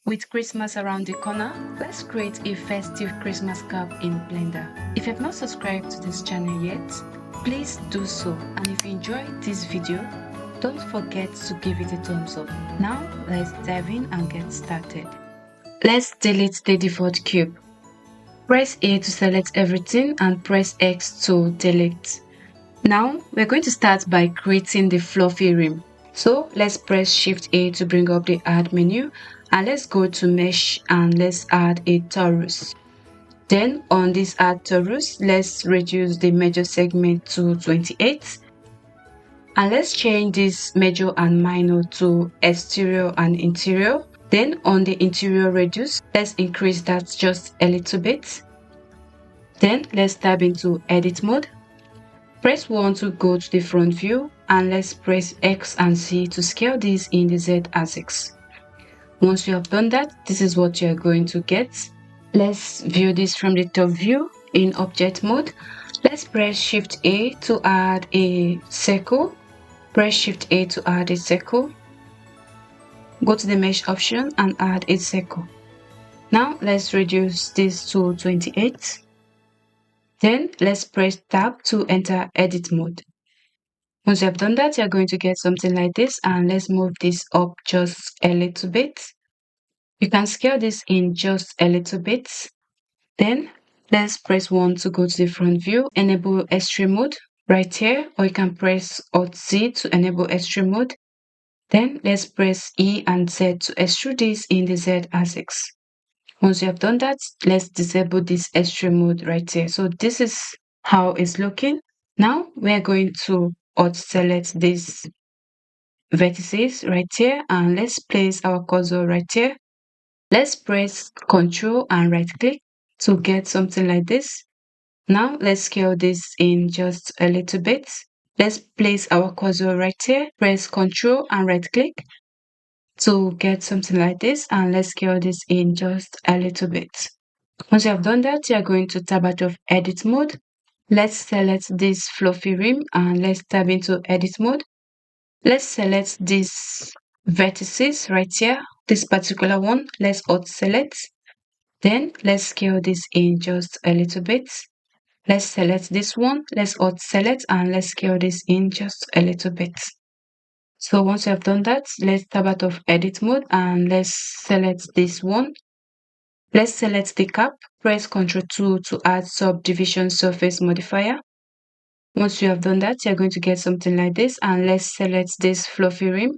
With Christmas around the corner, let's create a festive Christmas cap in Blender. If you have not subscribed to this channel yet, please do so, and if you enjoyed this video, don't forget to give it a thumbs up. Now let's dive in and get started. Let's delete the default cube. Press A to select everything and press X to delete. Now we're going to start by creating the fluffy rim. So let's press Shift A to bring up the add menu, and let's go to mesh and let's add a torus. Then on this add torus, let's reduce the major segment to 28, and let's change this major and minor to exterior and interior. Then on the interior radius, let's increase that just a little bit. Then let's tab into edit mode. Press 1 to go to the front view, and let's press X and C to scale this in the Z axis. Once you have done that, this is what you are going to get. Let's view this from the top view in object mode. Let's press Shift A to add a circle. Press Shift A to add a circle. Go to the mesh option and add a circle. Now let's reduce this to 28. Then let's press Tab to enter edit mode. Once you have done that, you're going to get something like this, and let's move this up just a little bit. You can scale this in just a little bit. Then let's press 1 to go to the front view, enable extreme mode right here, or you can press Alt Z to enable extreme mode. Then let's press E and Z to extrude this in the Z axis. Once you have done that, let's disable this extreme mode right here. So this is how it's looking. Now we're going to Alt select these vertices right here, and let's place our cursor right here. Let's press Ctrl and right click to get something like this. Now let's scale this in just a little bit. Let's place our cursor right here, press Ctrl and right click to get something like this, and let's scale this in just a little bit. Once you have done that, you are going to tab out of edit mode. Let's select this fluffy rim and let's tab into edit mode. Let's select these vertices right here, this particular one. Let's Alt select. Then let's scale this in just a little bit. Let's select this one. Let's Alt select and let's scale this in just a little bit. So once you have done that, let's tab out of edit mode and let's select this one. Let's select the cap, press Ctrl 2 to add subdivision surface modifier. Once you have done that, you're going to get something like this, and let's select this fluffy rim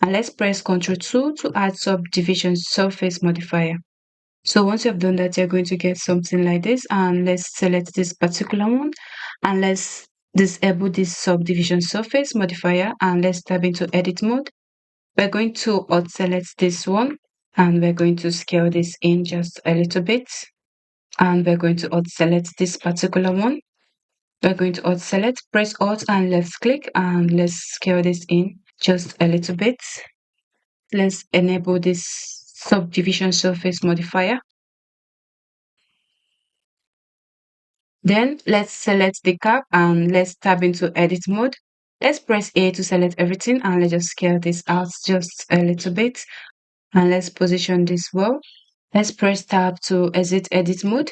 and let's press Ctrl 2 to add subdivision surface modifier. So once you have done that, you're going to get something like this, and let's select this particular one and let's disable this subdivision surface modifier and let's tab into edit mode. We're going to Alt select this one and we're going to scale this in just a little bit, and we're going to Alt select this particular one. We're going to Alt select, press Alt and left click, and let's scale this in just a little bit. Let's enable this subdivision surface modifier. Then let's select the cap and let's tab into edit mode. Let's press A to select everything, and let's just scale this out just a little bit, and let's position this well. Let's press tab to exit edit mode,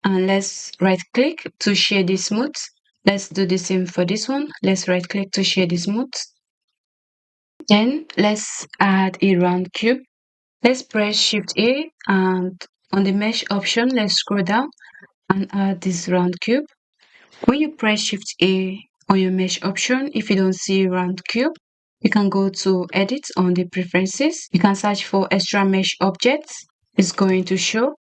and let's right click to shade this smooth. Let's do the same for this one. Let's right click to shade this smooth. Then let's add a round cube. Let's press Shift A, and on the mesh option, let's scroll down and add this round cube. When you press Shift A on your mesh option, if you don't see round cube, you can go to edit on the preferences. You can search for extra mesh objects. It's going to show.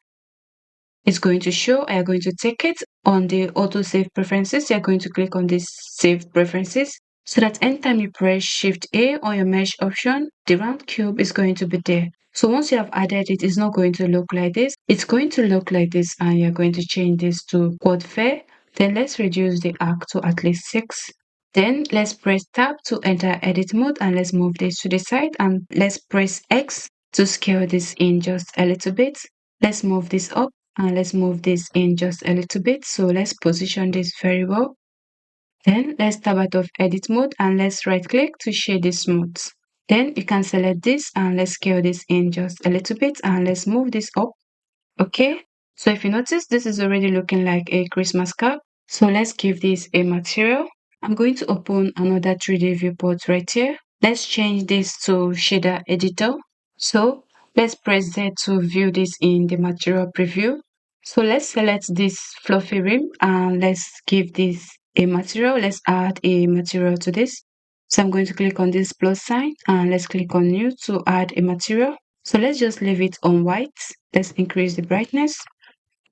You're going to take it on the auto save preferences. You're going to click on this save preferences, so that anytime you press Shift A on your mesh option, the round cube is going to be there. So once you have added it, it's not going to look like this. It's going to look like this, and you're going to change this to quad fair. Then let's reduce the arc to at least 6. Then let's press tab to enter edit mode, and let's move this to the side, and let's press X to scale this in just a little bit. Let's move this up and let's move this in just a little bit. So let's position this very well. Then let's tab out of edit mode and let's right click to shade this smooth. Then you can select this and let's scale this in just a little bit and let's move this up. Okay, so if you notice, this is already looking like a Christmas card. So let's give this a material. I'm going to open another 3D viewport right here. Let's change this to shader editor. So let's press Z to view this in the material preview. So let's select this fluffy rim and let's give this a material. Let's add a material to this. So I'm going to click on this plus sign and let's click on new to add a material. So let's just leave it on white. Let's increase the brightness.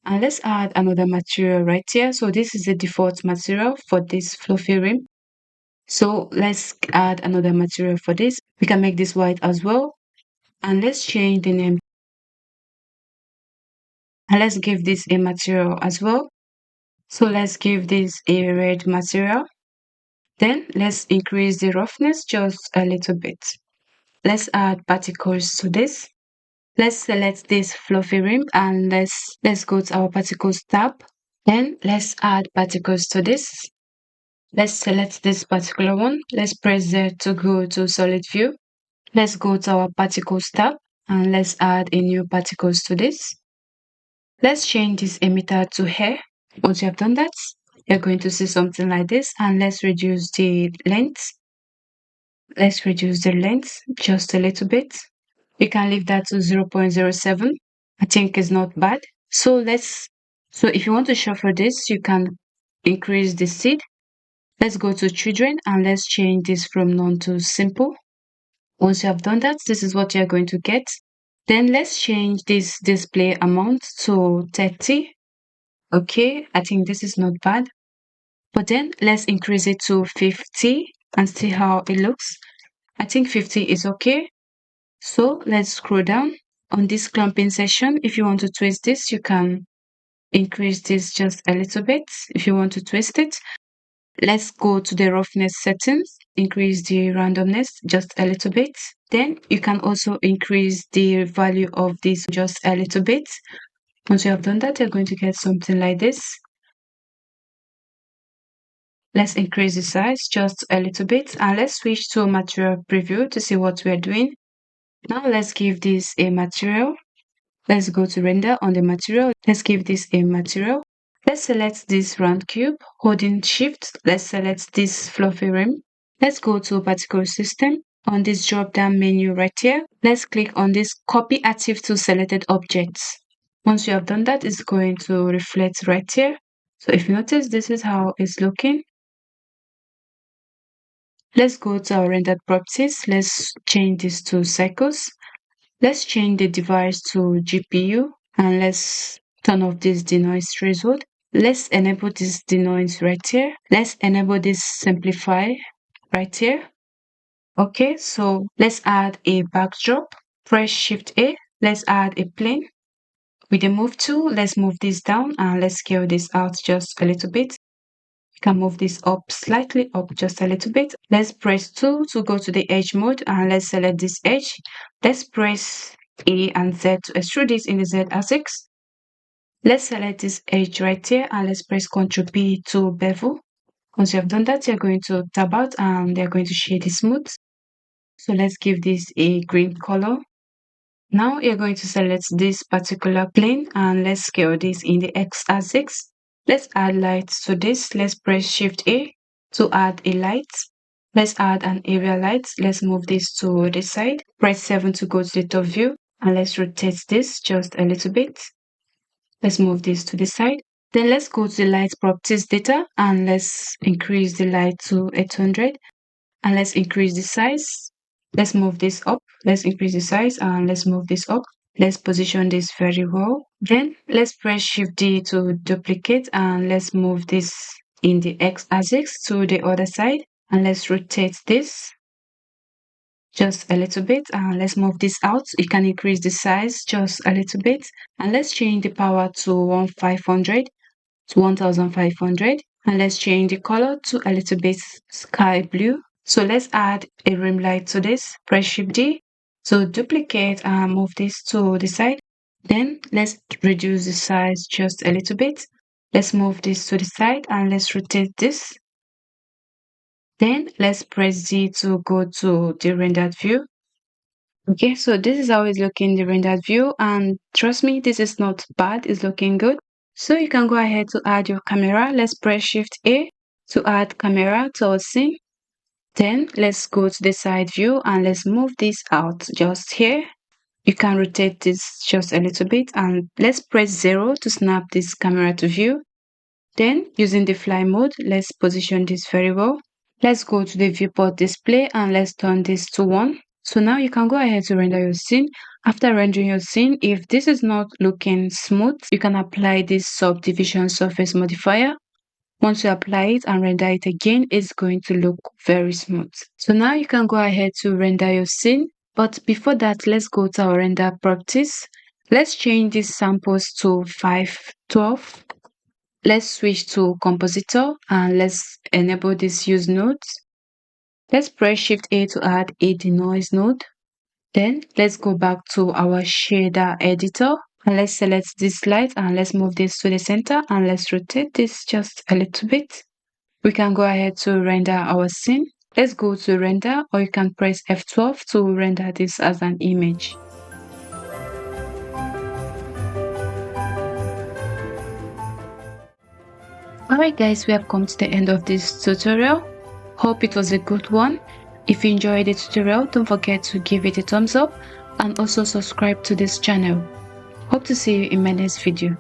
And let's add another material right here. So this is the default material for this fluffy rim. So let's add another material for this. We can make this white as well. And let's change the name. And let's give this a material as well. So let's give this a red material. Then let's increase the roughness just a little bit. Let's add particles to this. Let's select this fluffy rim and let's go to our particles tab. Then let's add particles to this. Let's select this particular one. Let's press Z to go to solid view. Let's go to our particles tab and let's add a new particles to this. Let's change this emitter to hair. Once you have done that, you're going to see something like this and let's reduce the length. Let's reduce the length just a little bit. You can leave that to 0.07. I think it's not bad. So if you want to shuffle this, you can increase the seed. Let's go to children and let's change this from none to simple. Once you have done that, this is what you're going to get. Then let's change this display amount to 30. Okay, I think this is not bad. But then let's increase it to 50 and see how it looks. I think 50 is okay. So let's scroll down on this clumping section. If you want to twist this, you can increase this just a little bit. If you want to twist it, let's go to the roughness settings, increase the randomness just a little bit. Then you can also increase the value of this just a little bit. Once you have done that, you're going to get something like this. Let's increase the size just a little bit and let's switch to material preview to see what we're doing. Now let's give this a material. Let's go to render on the material. Let's give this a material. Let's select this round cube, holding shift. Let's select this fluffy rim. Let's go to particle system. On this drop down menu right here, let's click on this copy active to selected objects. Once you have done that, it's going to reflect right here. So if you notice, this is how it's looking. Let's go to our rendered properties. Let's change this to cycles. Let's change the device to GPU and let's turn off this denoise threshold. Let's enable this denoise right here. Let's enable this simplify right here. Okay, so let's add a backdrop. Press Shift A. Let's add a plane. With the move tool, let's move this down and let's scale this out just a little bit. You can move this up slightly up just a little bit. Let's press 2 to go to the edge mode and let's select this edge. Let's press A and Z to extrude this in the Z axis. Let's select this edge right here and let's press Ctrl B to bevel. Once you have done that, you're going to tab out and they're going to shade it smooth. So let's give this a green color. Now you're going to select this particular plane and let's scale this in the x-axis. Let's add lights to this. Let's press Shift A to add a light. Let's add an area light. Let's move this to the side. Press 7 to go to the top view and let's rotate this just a little bit. Let's move this to the side. Then let's go to the light properties data and let's increase the light to 800 and let's increase the size. Let's move this up. Let's increase the size and let's move this up. Let's position this very well. Then let's press Shift D to duplicate and let's move this in the x-axis to the other side and let's rotate this just a little bit and let's move this out. You can increase the size just a little bit and let's change the power to 1500 to 1500 and let's change the color to a little bit sky blue. So let's add a rim light to this. Press Shift D to duplicate and move this to the side. Then let's reduce the size just a little bit. Let's move this to the side and let's rotate this. Then let's press Z to go to the rendered view. Okay, so this is how it's looking in the rendered view, and trust me, this is not bad, it's looking good. So you can go ahead to add your camera. Let's press Shift A to add camera to our scene. Then let's go to the side view and let's move this out just here. You can rotate this just a little bit, and let's press 0 to snap this camera to view. Then using the fly mode, let's position this very well. Let's go to the viewport display and let's turn this to 1. So now you can go ahead to render your scene. After rendering your scene, if this is not looking smooth, you can apply this subdivision surface modifier. Once you apply it and render it again, it's going to look very smooth. So now you can go ahead to render your scene. But before that, let's go to our render properties. Let's change these samples to 512. Let's switch to compositor and let's enable this use nodes. Let's press Shift A to add a denoise node. Then let's go back to our shader editor and let's select this light and let's move this to the center and let's rotate this just a little bit. We can go ahead to render our scene. Let's go to render, or you can press F12 to render this as an image. Alright guys, we have come to the end of this tutorial. Hope it was a good one. If you enjoyed the tutorial, don't forget to give it a thumbs up and also subscribe to this channel. Hope to see you in my next video.